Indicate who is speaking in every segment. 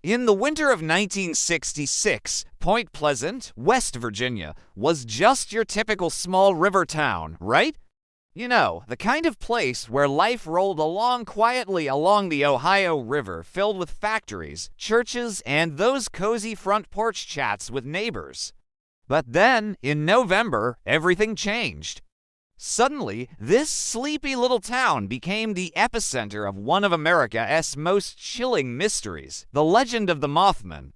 Speaker 1: In the winter of 1966, Point Pleasant, West Virginia, was just your typical small river town, right? You know, the kind of place where life rolled along quietly along the Ohio River, filled with factories, churches, and those cozy front porch chats with neighbors. But then, in November, everything changed. Suddenly, this sleepy little town became the epicenter of one of America's most chilling mysteries, the legend of the Mothman.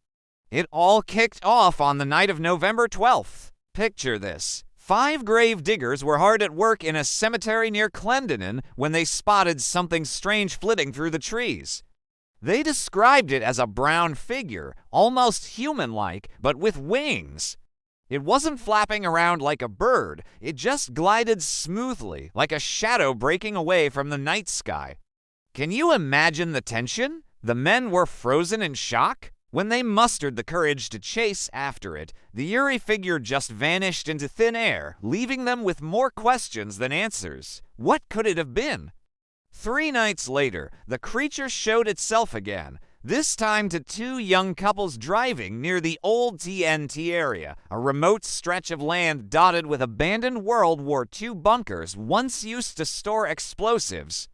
Speaker 1: It all kicked off on the night of November 12th. Picture this. 5 grave diggers were hard at work in a cemetery near Clendenin when they spotted something strange flitting through the trees. They described it as a brown figure, almost human-like, but with wings. It wasn't flapping around like a bird, it just glided smoothly, like a shadow breaking away from the night sky. Can you imagine the tension? The men were frozen in shock. When they mustered the courage to chase after it, the eerie figure just vanished into thin air, leaving them with more questions than answers. What could it have been? 3 nights later, the creature showed itself again, this time to 2 young couples driving near the old TNT area, a remote stretch of land dotted with abandoned World War II bunkers once used to store explosives.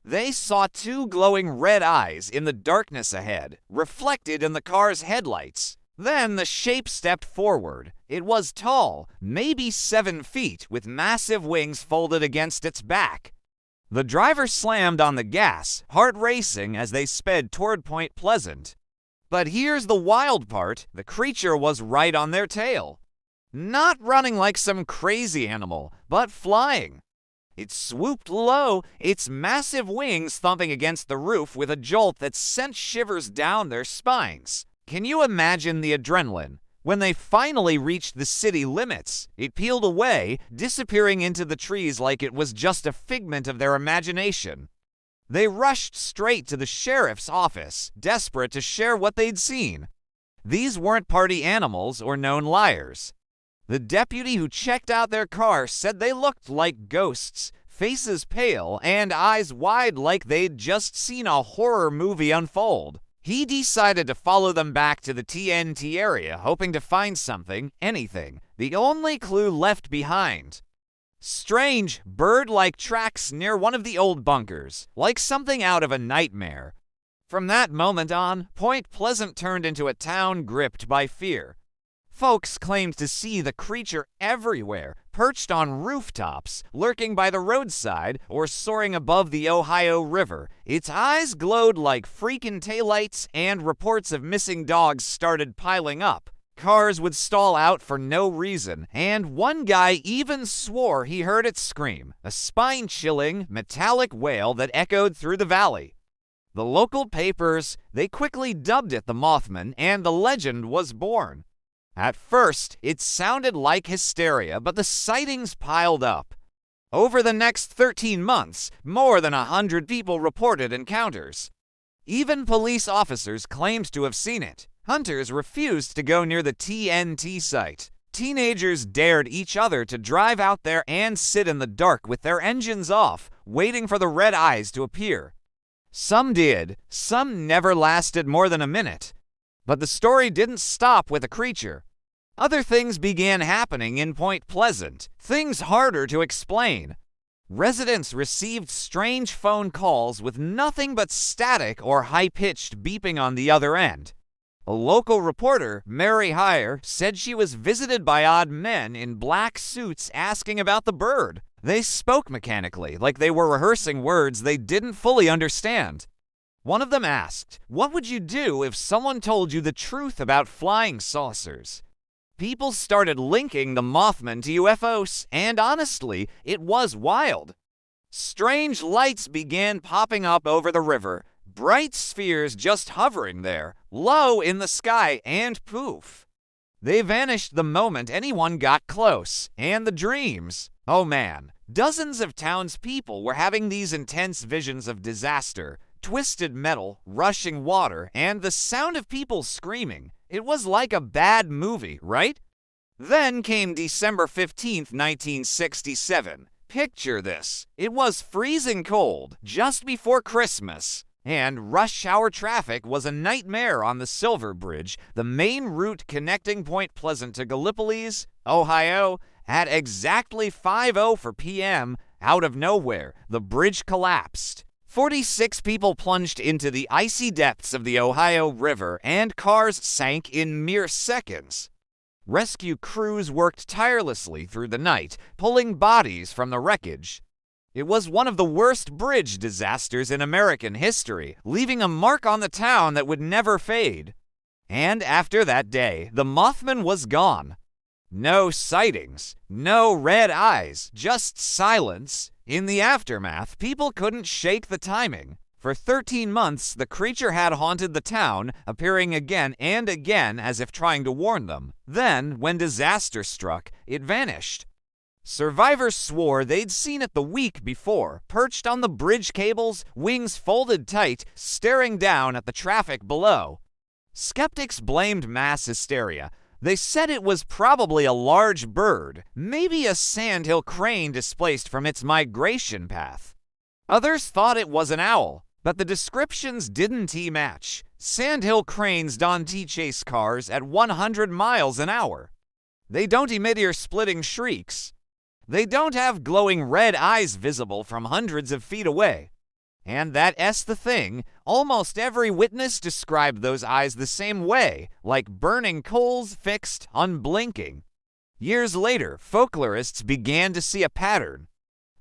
Speaker 1: They saw 2 glowing red eyes in the darkness ahead, reflected in the car's headlights. Then the shape stepped forward. It was tall, maybe 7 feet, with massive wings folded against its back. The driver slammed on the gas, heart racing as they sped toward Point Pleasant. But here's the wild part, the creature was right on their tail. Not running like some crazy animal, but flying. It swooped low, its massive wings thumping against the roof with a jolt that sent shivers down their spines. Can you imagine the adrenaline? When they finally reached the city limits, it peeled away, disappearing into the trees like it was just a figment of their imagination. They rushed straight to the sheriff's office, desperate to share what they'd seen. These weren't party animals or known liars. The deputy who checked out their car said they looked like ghosts, faces pale and eyes wide like they'd just seen a horror movie unfold. He decided to follow them back to the TNT area, hoping to find something, anything, the only clue left behind. Strange, bird-like tracks near one of the old bunkers, like something out of a nightmare. From that moment on, Point Pleasant turned into a town gripped by fear. Folks claimed to see the creature everywhere, perched on rooftops, lurking by the roadside, or soaring above the Ohio River. Its eyes glowed like freaking taillights, and reports of missing dogs started piling up. Cars would stall out for no reason, and one guy even swore he heard it scream, a spine-chilling, metallic wail that echoed through the valley. The local papers, they quickly dubbed it the Mothman, and the legend was born. At first, it sounded like hysteria, but the sightings piled up. Over the next 13 months, more than 100 people reported encounters. Even police officers claimed to have seen it. Hunters refused to go near the TNT site. Teenagers dared each other to drive out there and sit in the dark with their engines off, waiting for the red eyes to appear. Some did, some never lasted more than a minute. But the story didn't stop with the creature. Other things began happening in Point Pleasant, things harder to explain. Residents received strange phone calls with nothing but static or high-pitched beeping on the other end. A local reporter, Mary Heyer, said she was visited by odd men in black suits asking about the bird. They spoke mechanically, like they were rehearsing words they didn't fully understand. One of them asked, "What would you do if someone told you the truth about flying saucers?" People started linking the Mothman to UFOs, and honestly, it was wild. Strange lights began popping up over the river, bright spheres just hovering there, low in the sky, and poof. They vanished the moment anyone got close, and the dreams. Oh man, dozens of townspeople were having these intense visions of disaster, twisted metal, rushing water, and the sound of people screaming. It was like a bad movie, right? Then came December 15th, 1967. Picture this. It was freezing cold, just before Christmas, And rush hour traffic was a nightmare on the Silver Bridge, the main route connecting Point Pleasant to Gallipolis, Ohio. At exactly 5:04 p.m., out of nowhere, the bridge collapsed. 46 people plunged into the icy depths of the Ohio River, and cars sank in mere seconds. Rescue crews worked tirelessly through the night, pulling bodies from the wreckage. It was one of the worst bridge disasters in American history, leaving a mark on the town that would never fade. And after that day, the Mothman was gone. No sightings, no red eyes, just silence. In the aftermath, people couldn't shake the timing. For 13 months, the creature had haunted the town, appearing again and again as if trying to warn them. Then, when disaster struck, it vanished. Survivors swore they'd seen it the week before, perched on the bridge cables, wings folded tight, staring down at the traffic below. Skeptics blamed mass hysteria. They said it was probably a large bird, maybe a sandhill crane displaced from its migration path. Others thought it was an owl, but the descriptions didn't match. Sandhill cranes don't chase cars at 100 miles an hour. They don't emit ear-splitting shrieks. They don't have glowing red eyes visible from hundreds of feet away. And that's the thing, almost every witness described those eyes the same way, like burning coals, fixed, unblinking. Years later, folklorists began to see a pattern.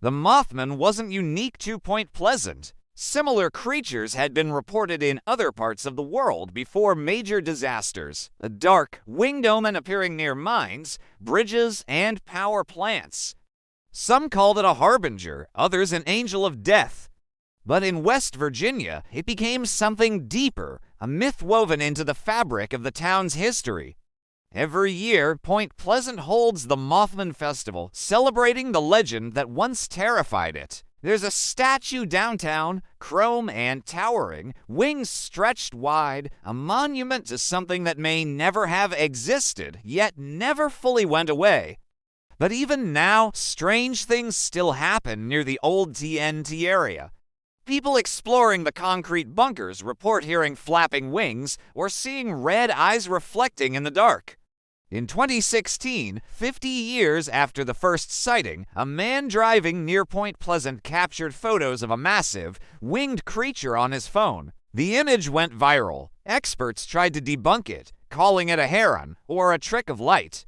Speaker 1: The Mothman wasn't unique to Point Pleasant. Similar creatures had been reported in other parts of the world before major disasters. A dark, winged omen appearing near mines, bridges, and power plants. Some called it a harbinger, others an angel of death. But in West Virginia, it became something deeper, a myth woven into the fabric of the town's history. Every year, Point Pleasant holds the Mothman Festival, celebrating the legend that once terrified it. There's a statue downtown, chrome and towering, wings stretched wide, a monument to something that may never have existed, yet never fully went away. But even now, strange things still happen near the old TNT area. People exploring the concrete bunkers report hearing flapping wings or seeing red eyes reflecting in the dark. In 2016, 50 years after the first sighting, a man driving near Point Pleasant captured photos of a massive, winged creature on his phone. The image went viral. Experts tried to debunk it, calling it a heron or a trick of light.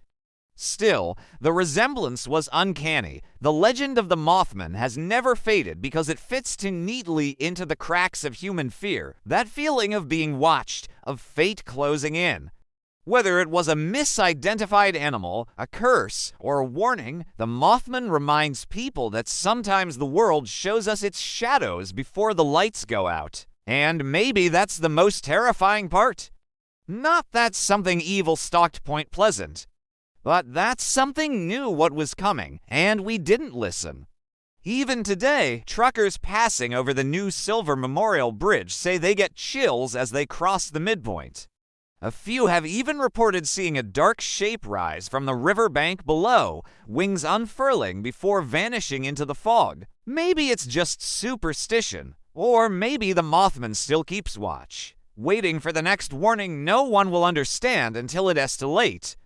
Speaker 1: Still, the resemblance was uncanny. The legend of the Mothman has never faded because it fits too neatly into the cracks of human fear, that feeling of being watched, of fate closing in. Whether it was a misidentified animal, a curse, or a warning, the Mothman reminds people that sometimes the world shows us its shadows before the lights go out. And maybe that's the most terrifying part. Not that something evil stalked Point Pleasant, but that something knew what was coming, and we didn't listen. Even today, truckers passing over the new Silver Memorial Bridge say they get chills as they cross the midpoint. A few have even reported seeing a dark shape rise from the riverbank below, wings unfurling before vanishing into the fog. Maybe it's just superstition, or maybe the Mothman still keeps watch, waiting for the next warning no one will understand until it escalates.